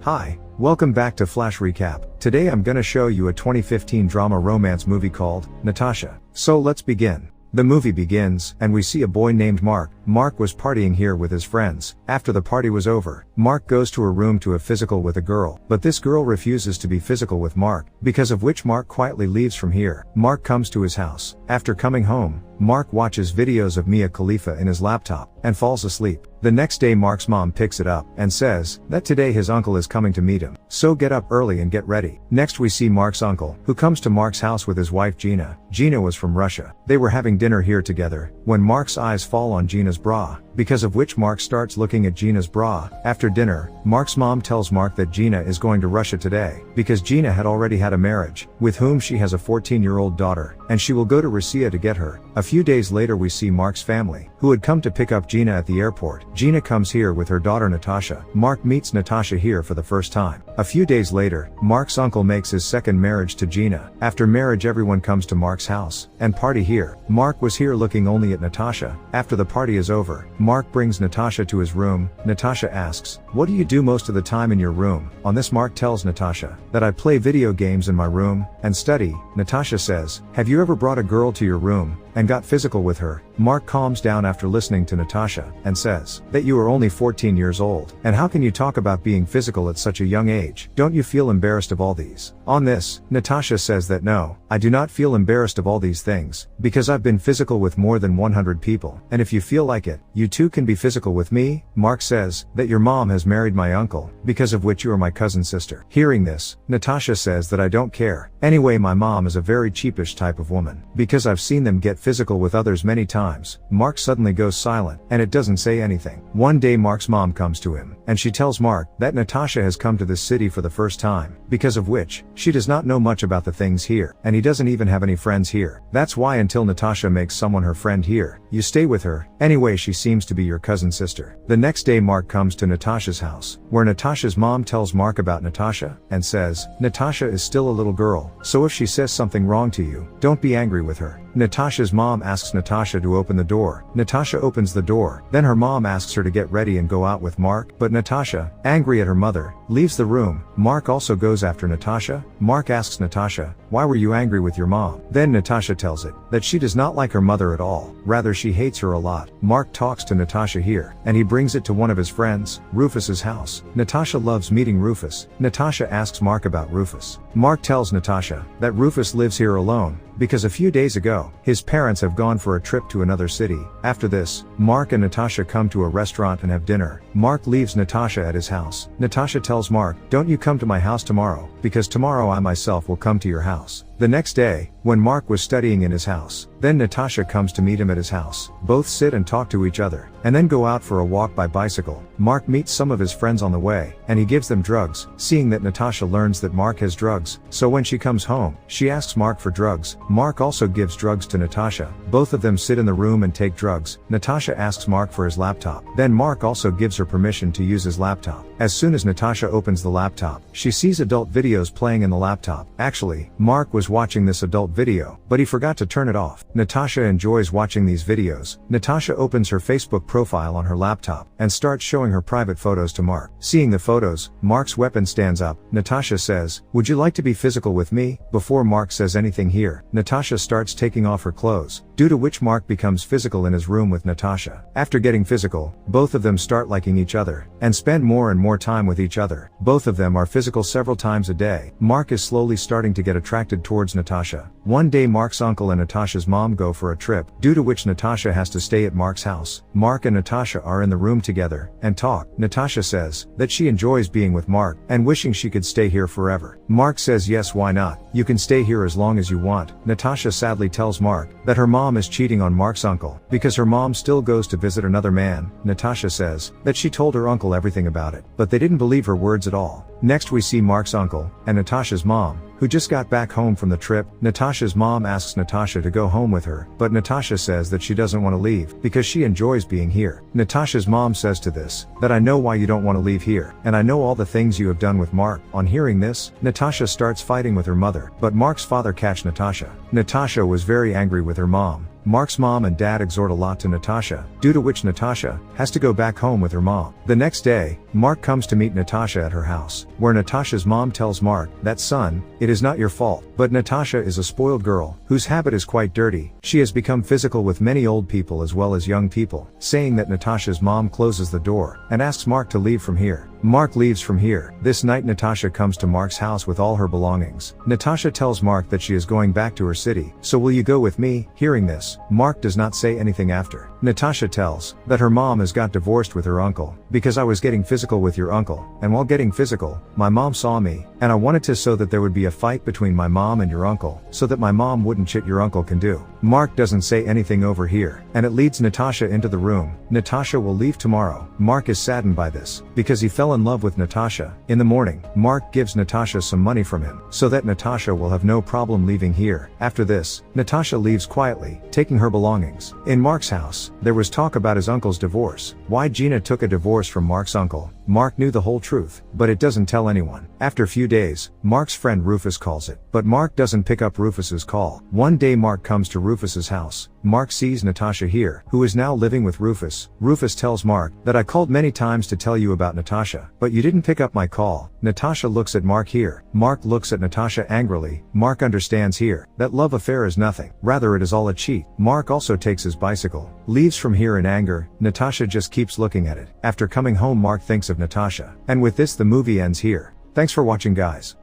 Hi, welcome back to Flash Recap. Today I'm gonna show you a 2015 drama romance movie called Natasha. So let's begin. The movie begins, and we see a boy named Mark. Mark was partying here with his friends. After the party was over, Mark goes to a room to have physical with a girl, but this girl refuses to be physical with Mark, because of which Mark quietly leaves from here. Mark comes to his house. After coming home, Mark watches videos of Mia Khalifa in his laptop, and falls asleep. The next day Mark's mom picks it up, and says, that today his uncle is coming to meet him. So get up early and get ready. Next we see Mark's uncle, who comes to Mark's house with his wife Gina. Gina was from Russia. They were having dinner here together, when Mark's eyes fall on Gina's bra, because of which Mark starts looking at Gina's bra. After dinner, Mark's mom tells Mark that Gina is going to Russia today, because Gina had already had a marriage, with whom she has a 14-year-old daughter, and she will go to Russia to get her. A few days later we see Mark's family, who had come to pick up Gina at the airport. Gina comes here with her daughter Natasha. Mark meets Natasha here for the first time. A few days later, Mark's uncle makes his second marriage to Gina. After marriage everyone comes to Mark's house, and party here. Mark was here looking only at Natasha. After the party is over, Mark brings Natasha to his room. Natasha asks, what do you do most of the time in your room? On this Mark tells Natasha, that I play video games in my room, and study. Natasha says, have you ever brought a girl to your room, and got physical with her? Mark calms down after listening to Natasha, and says, that you are only 14 years old, and how can you talk about being physical at such a young age? Don't you feel embarrassed of all these? On this, Natasha says that no, I do not feel embarrassed of all these things, because I've been physical with more than 100 people, and if you feel like it, you too can be physical with me. Mark says, that your mom has married my uncle, because of which you are my cousin sister. Hearing this, Natasha says that I don't care. Anyway, my mom is a very cheapish type of woman, because I've seen them get physical with others many times. Mark suddenly goes silent, and it doesn't say anything. One day Mark's mom comes to him, and she tells Mark that Natasha has come to this city for the first time, because of which, she does not know much about the things here, and he doesn't even have any friends here. That's why until Natasha makes someone her friend here, you stay with her. Anyway, she seems to be your cousin sister. The next day Mark comes to Natasha's house, where Natasha's mom tells Mark about Natasha, and says, Natasha is still a little girl, so if she says something wrong to you, don't be angry with her. Natasha's mom asks Natasha to open the door. Natasha opens the door, then her mom asks her to get ready and go out with Mark, but Natasha, angry at her mother, leaves the room. Mark also goes after Natasha. Mark asks Natasha, why were you angry with your mom? Then Natasha tells it, that she does not like her mother at all, rather she hates her a lot. Mark talks to Natasha here, and he brings it to one of his friends, Rufus's house. Natasha loves meeting Rufus. Natasha asks Mark about Rufus. Mark tells Natasha, that Rufus lives here alone, because a few days ago, his parents have gone for a trip to another city. After this, Mark and Natasha come to a restaurant and have dinner. Mark leaves Natasha at his house. Natasha tells Mark, don't you come to my house tomorrow, because tomorrow I myself will come to your house. The next day, when Mark was studying in his house, then Natasha comes to meet him at his house. Both sit and talk to each other, and then go out for a walk by bicycle. Mark meets some of his friends on the way, and he gives them drugs. Seeing that Natasha learns that Mark has drugs, so when she comes home, she asks Mark for drugs. Mark also gives drugs to Natasha. Both of them sit in the room and take drugs. Natasha asks Mark for his laptop. Then Mark also gives her permission to use his laptop. As soon as Natasha opens the laptop, she sees adult videos playing in the laptop. Actually, Mark was watching this adult video, but he forgot to turn it off. Natasha enjoys watching these videos. Natasha opens her Facebook profile on her laptop, and starts showing her private photos to Mark. Seeing the photos, Mark's weapon stands up. Natasha says, would you like to be physical with me? Before Mark says anything here, Natasha starts taking off her clothes, due to which Mark becomes physical in his room with Natasha. After getting physical, both of them start liking each other, and spend more and more time with each other. Both of them are physical several times a day. Mark is slowly starting to get attracted towards Natasha. One day Mark's uncle and Natasha's mom go for a trip, due to which Natasha has to stay at Mark's house. Mark and Natasha are in the room together, and talk. Natasha says, that she enjoys being with Mark, and wishing she could stay here forever. Mark says yes, why not? You can stay here as long as you want. Natasha sadly tells Mark, that her mom is cheating on Mark's uncle, because her mom still goes to visit another man. Natasha says, that she told her uncle everything about it, but they didn't believe her words at all. Next we see Mark's uncle, and Natasha's mom, who just got back home from the trip. Natasha's mom asks Natasha to go home with her, but Natasha says that she doesn't want to leave, because she enjoys being here. Natasha's mom says to this, that I know why you don't want to leave here, and I know all the things you have done with Mark. On hearing this, Natasha starts fighting with her mother, but Mark's father catch Natasha. Natasha was very angry with her mom, Mark's mom and dad exhort a lot to Natasha, due to which Natasha has to go back home with her mom. The next day, Mark comes to meet Natasha at her house, where Natasha's mom tells Mark that, son, it is not your fault. But Natasha is a spoiled girl, whose habit is quite dirty. She has become physical with many old people as well as young people, saying that Natasha's mom closes the door and asks Mark to leave from here. Mark leaves from here. This night Natasha comes to Mark's house with all her belongings. Natasha tells Mark that she is going back to her city, so will you go with me? Hearing this, Mark does not say anything after. Natasha tells that her mom has got divorced with her uncle, because I was getting physical with your uncle, and while getting physical, my mom saw me, and I wanted to so that there would be a fight between my mom and your uncle, so that my mom wouldn't shit your uncle can do. Mark doesn't say anything over here, and it leads Natasha into the room. Natasha will leave tomorrow. Mark is saddened by this, because he fell in love with Natasha. In the morning, Mark gives Natasha some money from him, so that Natasha will have no problem leaving here. After this, Natasha leaves quietly, taking her belongings. In Mark's house, there was talk about his uncle's divorce. Why Gina took a divorce from Mark's uncle. Mark knew the whole truth, but it doesn't tell anyone. After a few days, Mark's friend Rufus calls it, but Mark doesn't pick up Rufus's call. One day Mark comes to Rufus's house. Mark sees Natasha here, who is now living with Rufus. Rufus tells Mark that I called many times to tell you about Natasha, but you didn't pick up my call. Natasha looks at Mark here. Mark looks at Natasha angrily. Mark understands here that love affair is nothing, rather it is all a cheat. Mark also takes his bicycle, leaves from here in anger. Natasha just keeps looking at it. After coming home, Mark thinks of Natasha. And with this the movie ends here. Thanks for watching, guys.